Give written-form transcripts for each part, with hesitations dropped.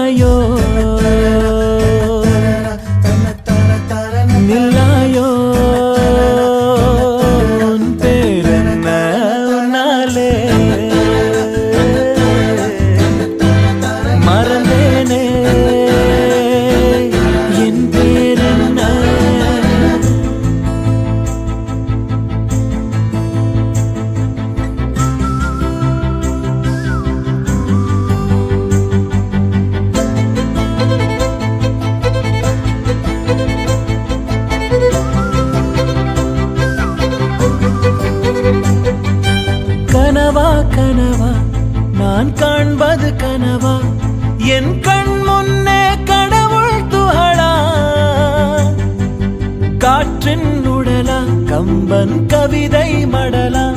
நில்லாயோ நில்லாயோ உன் பேரென்ன உன்னாலே மறந்தேனே என் பேரென்ன கனவா கனவா நான் காண்பது கனவா என் கண் முன்னே கடவுள் துகளா காற்றின் உடலா கம்பன் கவிதை மடலா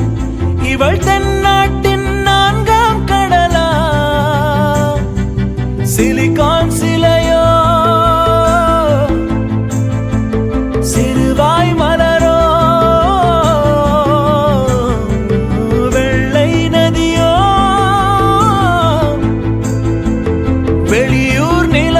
இவள் தென்னாட்டின் நான்காம் கடலா சிலிகான் சிலையோ சிறுவாய் மலரோ வெள்ளை நதியோ வெளியூர் நில